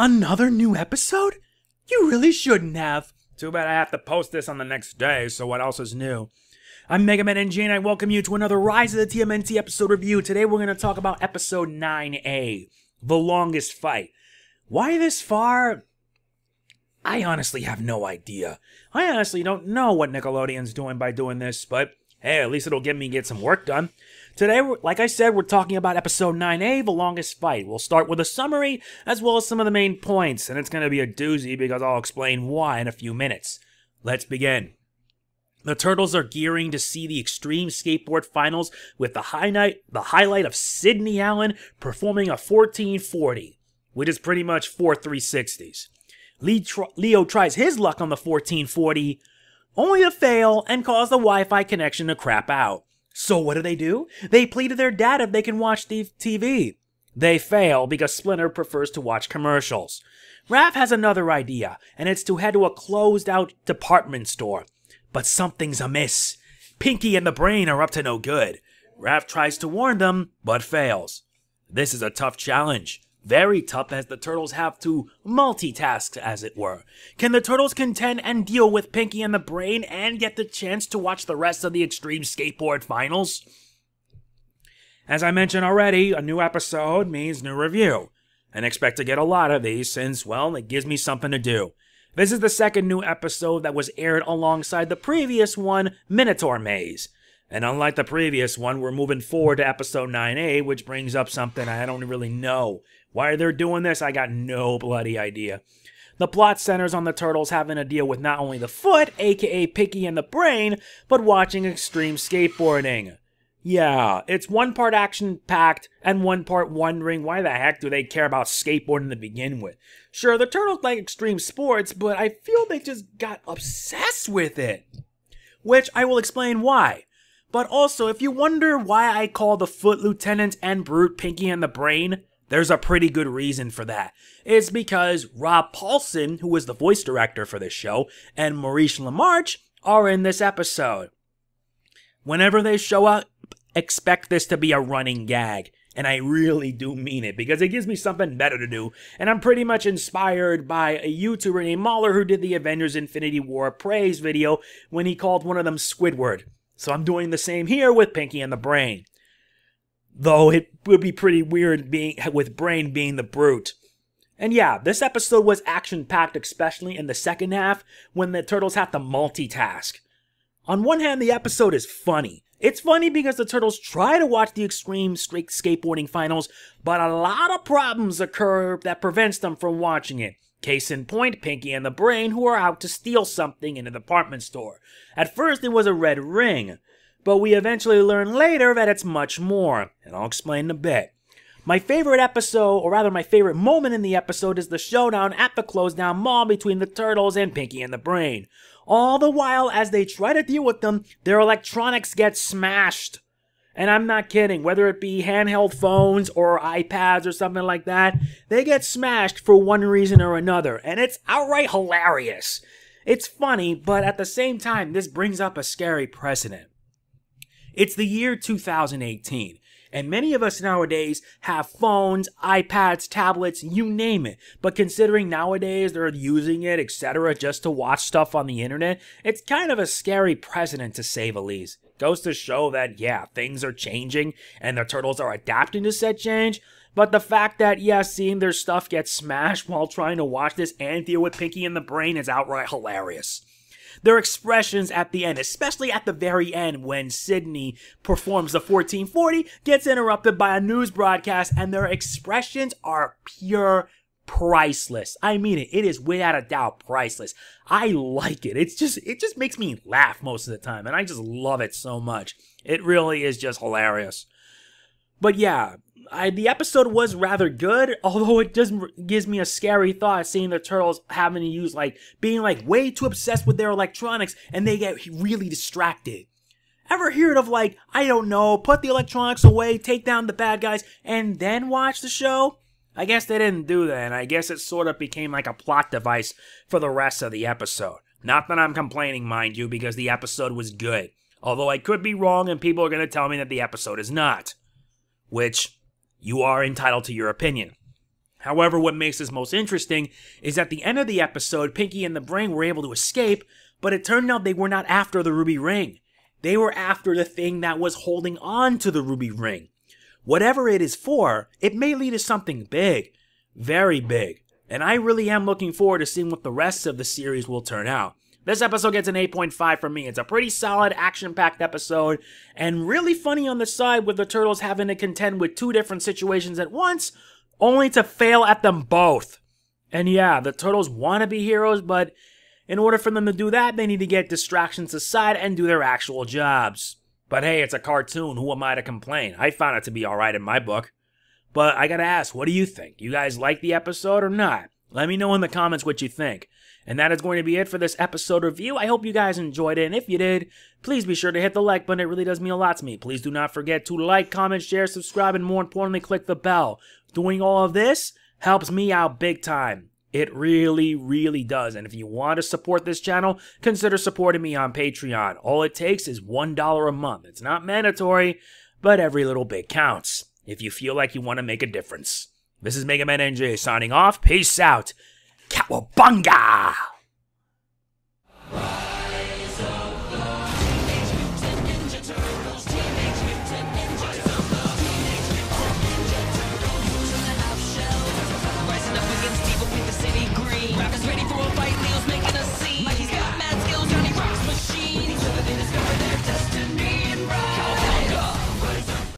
Another new episode? You really shouldn't have. Too bad I have to post this on the next day, so what else is new? I'm MegamanNG and I welcome you to another Rise of the TMNT episode review. Today we're going to talk about episode 9A, The Longest Fight. Why this far? I honestly have no idea. I honestly don't know what Nickelodeon's doing by doing this, but hey, at least it'll get some work done. Today, like I said, we're talking about episode 9A, The Longest Fight. We'll start with a summary, as well as some of the main points, and it's going to be a doozy because I'll explain why in a few minutes. Let's begin. The Turtles are gearing to see the Extreme Skateboard Finals with the highlight of Sidney Allen performing a 1440, which is pretty much 4 360s. Leo tries his luck on the 1440, only to fail and cause the Wi-Fi connection to crap out. So what do? They plead to their dad if they can watch the TV. They fail because Splinter prefers to watch commercials. Raph has another idea, and it's to head to a closed-out department store. But something's amiss. Pinky and the Brain are up to no good. Raph tries to warn them, but fails. This is a tough challenge. Very tough, as the Turtles have to multitask, as it were. Can the Turtles contend and deal with Pinky and the Brain and get the chance to watch the rest of the Extreme Skateboard Finals? As I mentioned already, a new episode means new review. And expect to get a lot of these since, well, it gives me something to do. This is the second new episode that was aired alongside the previous one, Minotaur Maze. And unlike the previous one, we're moving forward to episode 9A, which brings up something I don't really know. Why they're doing this, I got no bloody idea. The plot centers on the Turtles having to deal with not only the foot, aka Pinky and the Brain, but watching extreme skateboarding. Yeah, it's one part action-packed and one part wondering why the heck do they care about skateboarding to begin with. Sure, the Turtles like extreme sports, but I feel they just got obsessed with it. Which I will explain why. But also, if you wonder why I call the Foot Lieutenant and Brute Pinky and the Brain, there's a pretty good reason for that. It's because Rob Paulsen, who was the voice director for this show, and Maurice LaMarche are in this episode. Whenever they show up, expect this to be a running gag. And I really do mean it, because it gives me something better to do. And I'm pretty much inspired by a YouTuber named Mahler who did the Avengers Infinity War praise video when he called one of them Squidward. So I'm doing the same here with Pinky and the Brain. Though it would be pretty weird with Brain being the Brute. And yeah, this episode was action-packed, especially in the second half, when the Turtles have to multitask. On one hand, the episode is funny. It's funny because the Turtles try to watch the Extreme Skateboarding Finals, but a lot of problems occur that prevents them from watching it. Case in point, Pinky and the Brain, who are out to steal something in a department store. At first, it was a red ring, but we eventually learn later that it's much more, and I'll explain in a bit. My favorite episode, or rather my favorite moment in the episode, is the showdown at the closed-down mall between the Turtles and Pinky and the Brain. All the while, as they try to deal with them, their electronics get smashed. And I'm not kidding, whether it be handheld phones or iPads or something like that, they get smashed for one reason or another, and it's outright hilarious. It's funny, but at the same time, this brings up a scary precedent. It's the year 2018, and many of us nowadays have phones, iPads, tablets, you name it. But considering nowadays they're using it, etc., just to watch stuff on the internet, it's kind of a scary precedent to say the least. Goes to show that, yeah, things are changing, and the Turtles are adapting to said change. But the fact that, yeah, seeing their stuff get smashed while trying to watch this and deal with Pinky and the Brain is outright hilarious. Their expressions at the end, especially at the very end when Sidney performs the 1440, gets interrupted by a news broadcast, and their expressions are pure priceless. I mean it. It is without a doubt priceless. I like it. It just makes me laugh most of the time, and I just love it so much. It really is just hilarious. But yeah, the episode was rather good, although it just gives me a scary thought seeing the Turtles having to use, being way too obsessed with their electronics and they get really distracted. Ever heard of, I don't know, put the electronics away, take down the bad guys, and then watch the show? I guess they didn't do that, and I guess it sort of became like a plot device for the rest of the episode. Not that I'm complaining, mind you, because the episode was good. Although I could be wrong and people are going to tell me that the episode is not. Which, you are entitled to your opinion. However, what makes this most interesting is at the end of the episode, Pinky and the Brain were able to escape, but it turned out they were not after the ruby ring. They were after the thing that was holding on to the ruby ring. Whatever it is for, it may lead to something big, very big, and I really am looking forward to seeing what the rest of the series will turn out. This episode gets an 8.5 from me. It's a pretty solid, action-packed episode, and really funny on the side with the turtles having to contend with two different situations at once, only to fail at them both. And yeah, the turtles want to be heroes, but in order for them to do that, they need to get distractions aside and do their actual jobs. But hey, it's a cartoon, who am I to complain? I found it to be alright in my book. But I gotta ask, what do you think? You guys like the episode or not? Let me know in the comments what you think. And that is going to be it for this episode review. I hope you guys enjoyed it, and if you did, please be sure to hit the like button. It really does mean a lot to me. Please do not forget to like, comment, share, subscribe, and more importantly, click the bell. Doing all of this helps me out big time. It really, really does. And if you want to support this channel, consider supporting me on Patreon. All it takes is $1 a month. It's not mandatory, but every little bit counts if you feel like you want to make a difference. This is MegamanNG signing off. Peace out. Cowabunga! Raph is ready for a fight.